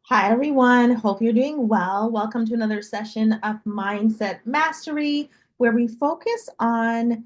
Hi, everyone. Hope you're doing well. Welcome to another session of Mindset Mastery, where we focus on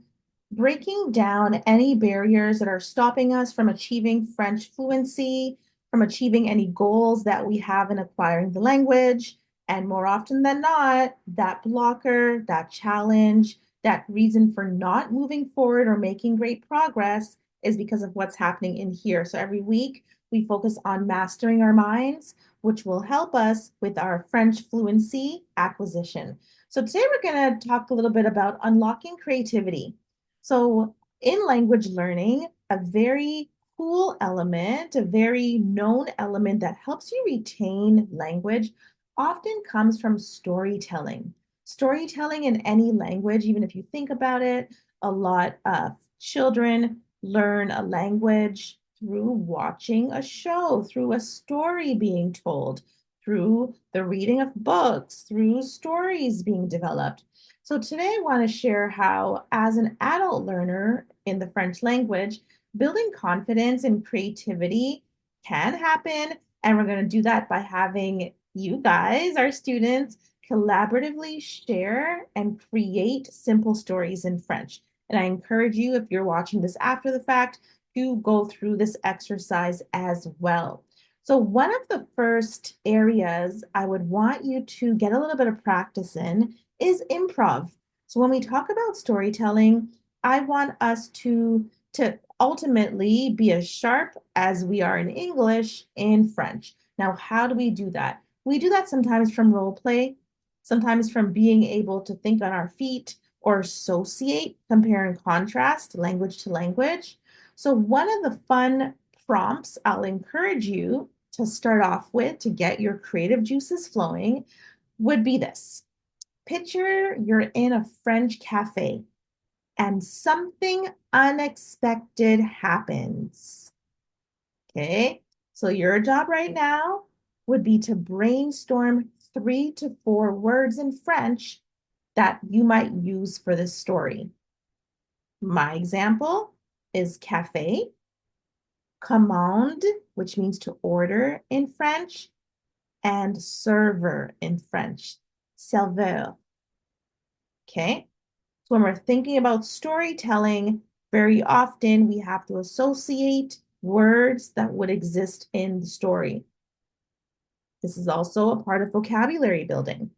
breaking down any barriers that are stopping us from achieving French fluency, from achieving any goals that we have in acquiring the language. And more often than not, that blocker, that challenge, that reason for not moving forward or making great progress is because of what's happening in here. So every week, we focus on mastering our minds, which will help us with our French fluency acquisition. So today we're going to talk a little bit about unlocking creativity. So in language learning, a very cool element, a very known element that helps you retain language often comes from storytelling. Storytelling in any language, even if you think about it, a lot of children learn a language through watching a show, through a story being told, through the reading of books, through stories being developed. So today I want to share how, as an adult learner in the French language, building confidence and creativity can happen. And we're going to do that by having you guys, our students, collaboratively share and create simple stories in French. And I encourage you, if you're watching this after the fact, to go through this exercise as well. So one of the first areas I would want you to get a little bit of practice in is improv. So when we talk about storytelling, I want us to ultimately be as sharp as we are in English in French. Now, how do we do that? We do that sometimes from role play, sometimes from being able to think on our feet or associate, compare and contrast language to language. So one of the fun prompts I'll encourage you to start off with to get your creative juices flowing would be this. Picture you're in a French cafe and something unexpected happens. Okay, so your job right now would be to brainstorm 3 to 4 words in French that you might use for this story. My example is cafe, commande, which means to order in French, and server in French, serveur. Okay. So when we're thinking about storytelling, very often we have to associate words that would exist in the story. This is also a part of vocabulary building.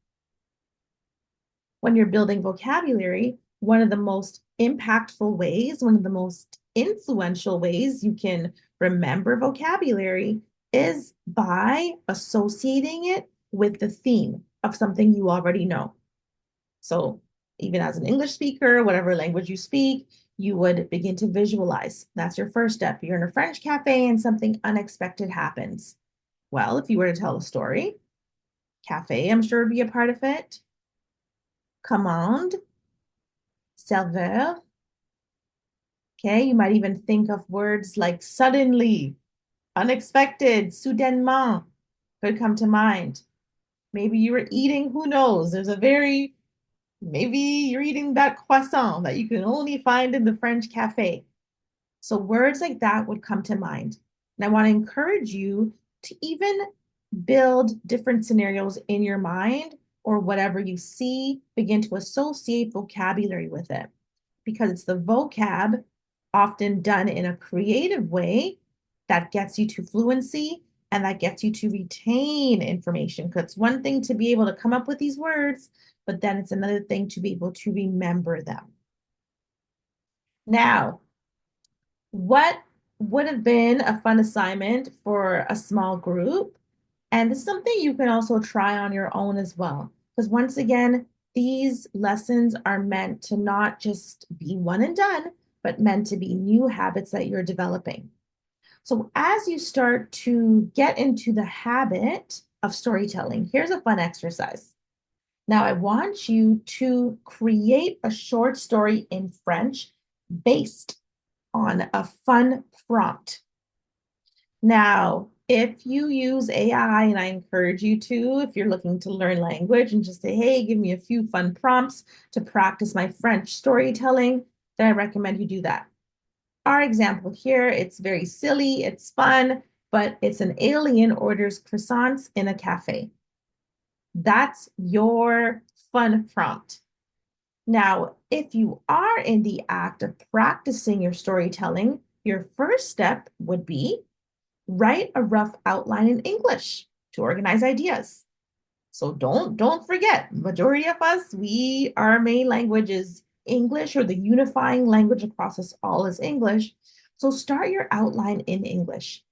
When you're building vocabulary, one of the most impactful ways, one of the most influential ways you can remember vocabulary is by associating it with the theme of something you already know. So even as an English speaker, whatever language you speak, you would begin to visualize. That's your first step. You're in a French cafe and something unexpected happens. Well, if you were to tell a story, cafe, I'm sure would be a part of it. Commande, serveur. Okay, you might even think of words like suddenly, unexpected, soudainement could come to mind. Maybe you were eating, who knows? Maybe you're eating that croissant that you can only find in the French cafe. So words like that would come to mind. And I want to encourage you to even build different scenarios in your mind or whatever you see, begin to associate vocabulary with it because it's the vocab often done in a creative way that gets you to fluency and that gets you to retain information. Because it's one thing to be able to come up with these words, but then it's another thing to be able to remember them. Now, what would have been a fun assignment for a small group? And it's something you can also try on your own as well. Because once again, these lessons are meant to not just be one and done, but meant to be new habits that you're developing. So as you start to get into the habit of storytelling, here's a fun exercise. Now, I want you to create a short story in French based on a fun prompt. Now, if you use AI, and I encourage you to, if you're looking to learn language and just say, hey, give me a few fun prompts to practice my French storytelling, then I recommend you do that. Our example here, it's very silly, it's fun. but it's an alien orders croissants in a cafe. That's your fun prompt. Now, if you are in the act of practicing your storytelling, your first step would be write a rough outline in English to organize ideas. So don't forget, majority of us, our main language is English, or the unifying language across us all is English. So start your outline in English.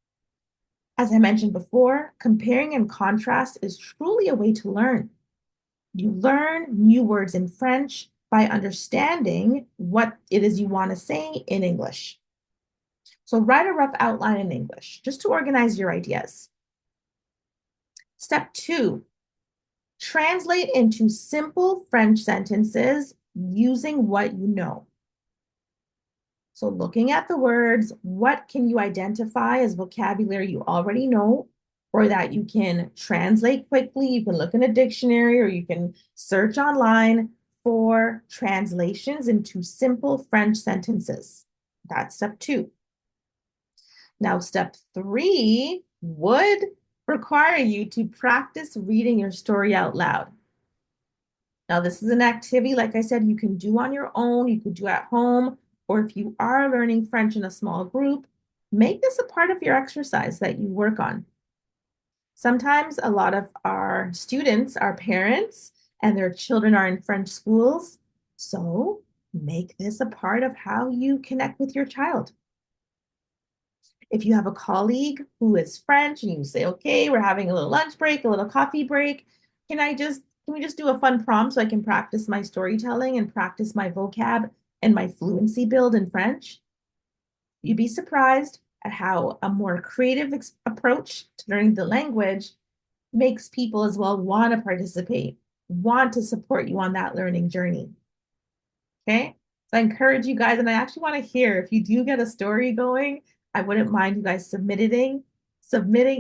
As I mentioned before, comparing and contrast is truly a way to learn. You learn new words in French by understanding what it is you want to say in English. So write a rough outline in English just to organize your ideas. Step 2, translate into simple French sentences using what you know. So looking at the words, what can you identify as vocabulary you already know, or that you can translate quickly? You can look in a dictionary, or you can search online for translations into simple French sentences. That's step 2. Now, step 3 would require you to practice reading your story out loud. Now, this is an activity, like I said, you can do on your own, you could do at home, or if you are learning French in a small group, make this a part of your exercise that you work on. Sometimes a lot of our students are parents and their children are in French schools, so make this a part of how you connect with your child. If you have a colleague who is French and you say, okay, we're having a little lunch break, a little coffee break, can we just do a fun prompt so I can practice my storytelling and practice my vocab and my fluency build in French? You'd be surprised at how a more creative approach to learning the language makes people as well want to participate, want to support you on that learning journey. Okay? So I encourage you guys, and I actually want to hear if you do get a story going, I wouldn't mind you guys submitting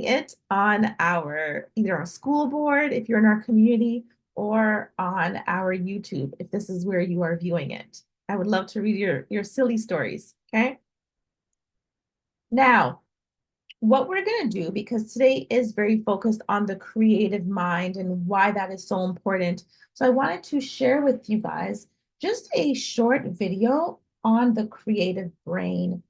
it on either our school board, if you're in our community, or on our YouTube, if this is where you are viewing it. I would love to read your silly stories, okay? Now, what we're going to do, because today is very focused on the creative mind and why that is so important. So I wanted to share with you guys just a short video on the creative brain,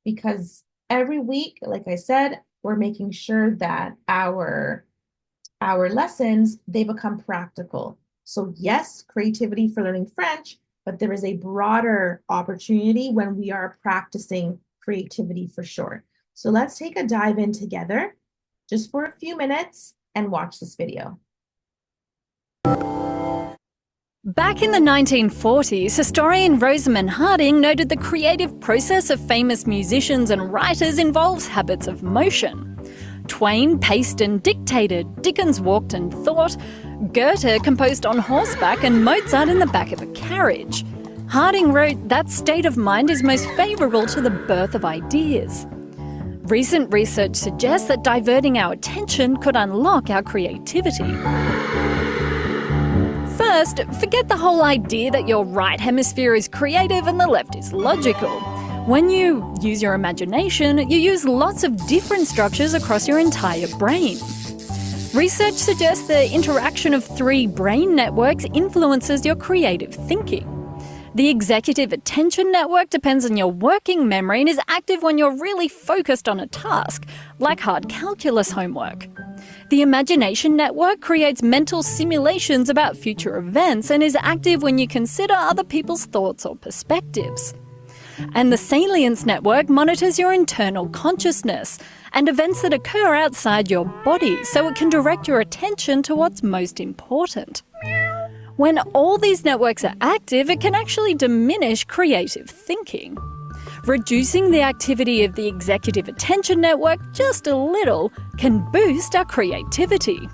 because every week, like I said, we're making sure that our lessons, they become practical. So yes, creativity for learning French, but there is a broader opportunity when we are practicing creativity for sure. So let's take a dive in together just for a few minutes and watch this video. Back in the 1940s, historian Rosamund Harding noted the creative process of famous musicians and writers involves habits of motion. Twain paced and dictated, Dickens walked and thought, Goethe composed on horseback, and Mozart in the back of a carriage. Harding wrote that state of mind is most favourable to the birth of ideas. Recent research suggests that diverting our attention could unlock our creativity. First, forget the whole idea that your right hemisphere is creative and the left is logical. When you use your imagination, you use lots of different structures across your entire brain. Research suggests the interaction of 3 brain networks influences your creative thinking. The executive attention network depends on your working memory and is active when you're really focused on a task, like hard calculus homework. The imagination network creates mental simulations about future events and is active when you consider other people's thoughts or perspectives. And the salience network monitors your internal consciousness and events that occur outside your body, so it can direct your attention to what's most important. When all these networks are active, it can actually diminish creative thinking. Reducing the activity of the executive attention network just a little can boost our creativity.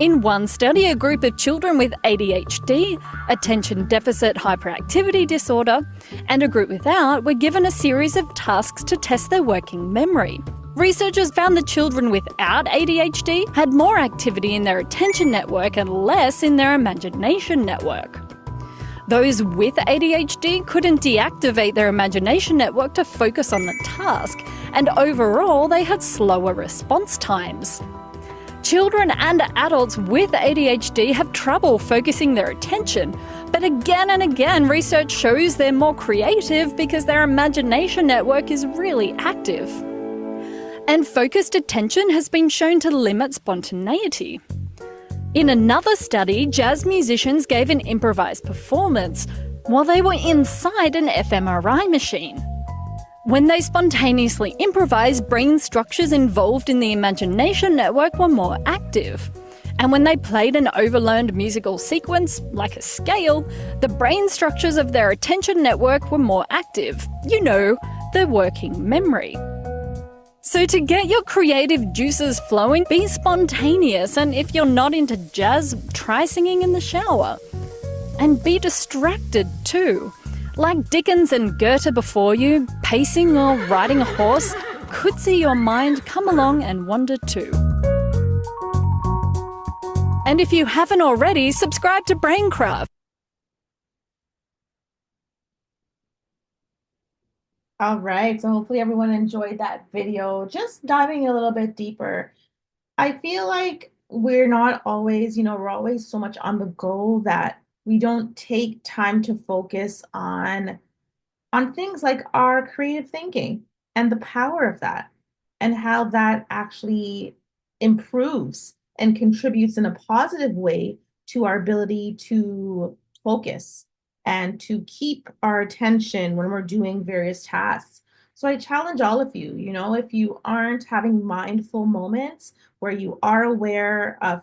In one study, a group of children with ADHD, attention deficit hyperactivity disorder, and a group without were given a series of tasks to test their working memory. Researchers found that children without ADHD had more activity in their attention network and less in their imagination network. Those with ADHD couldn't deactivate their imagination network to focus on the task, and overall they had slower response times. Children and adults with ADHD have trouble focusing their attention, but again and again research shows they're more creative because their imagination network is really active. And focused attention has been shown to limit spontaneity. In another study, jazz musicians gave an improvised performance while they were inside an fMRI machine. When they spontaneously improvised, brain structures involved in the imagination network were more active. And when they played an overlearned musical sequence, like a scale, the brain structures of their attention network were more active. You know, the working memory. So to get your creative juices flowing, be spontaneous, and if you're not into jazz, try singing in the shower. And be distracted too. Like Dickens and Goethe before you, pacing or riding a horse could see your mind come along and wander too. And if you haven't already, subscribe to Braincraft. All right, so hopefully everyone enjoyed that video. Just diving a little bit deeper. I feel like we're not always, we're always so much on the go that we don't take time to focus on things like our creative thinking and the power of that and how that actually improves and contributes in a positive way to our ability to focus and to keep our attention when we're doing various tasks. So I challenge all of you, if you aren't having mindful moments where you are aware of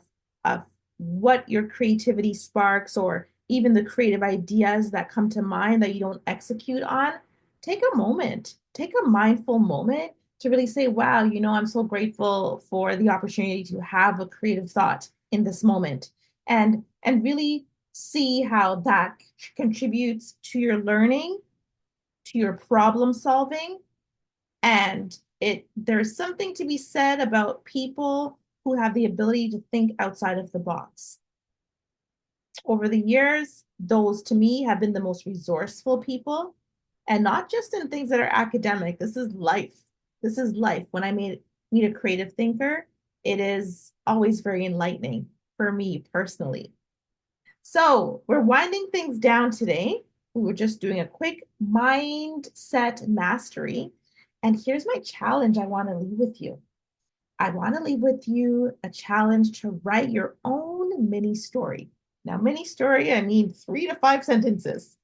what your creativity sparks or even the creative ideas that come to mind that you don't execute on, take a moment, take a mindful moment to really say, wow, I'm so grateful for the opportunity to have a creative thought in this moment and really see how that contributes to your learning, to your problem solving. And there's something to be said about people who have the ability to think outside of the box. Over the years, those to me have been the most resourceful people, and not just in things that are academic. This is life. This is life. When I meet a creative thinker, it is always very enlightening for me personally. So we're winding things down today. We were just doing a quick mindset mastery. And here's my challenge I want to leave with you. I want to leave with you a challenge to write your own mini story. Now, mini story, I mean 3 to 5 sentences.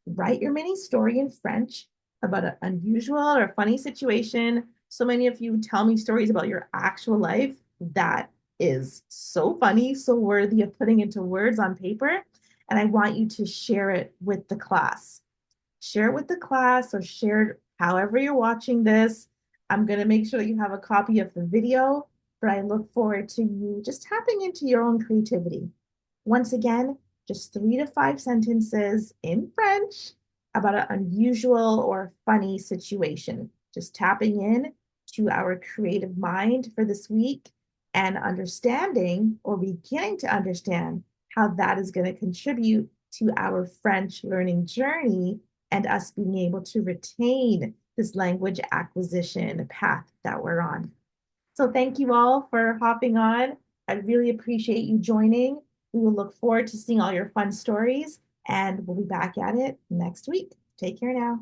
Write your mini story in French about an unusual or funny situation. So many of you tell me stories about your actual life. That is so funny, so worthy of putting into words on paper. And I want you to share it with the class. Share it with the class or share it however you're watching this. I'm going to make sure that you have a copy of the video, but I look forward to you just tapping into your own creativity. Once again, just 3 to 5 sentences in French about an unusual or funny situation. Just tapping in to our creative mind for this week and understanding or beginning to understand how that is going to contribute to our French learning journey and us being able to retain this language acquisition path that we're on. So thank you all for hopping on. I really appreciate you joining. We will look forward to seeing all your fun stories, and we'll be back at it next week. Take care now.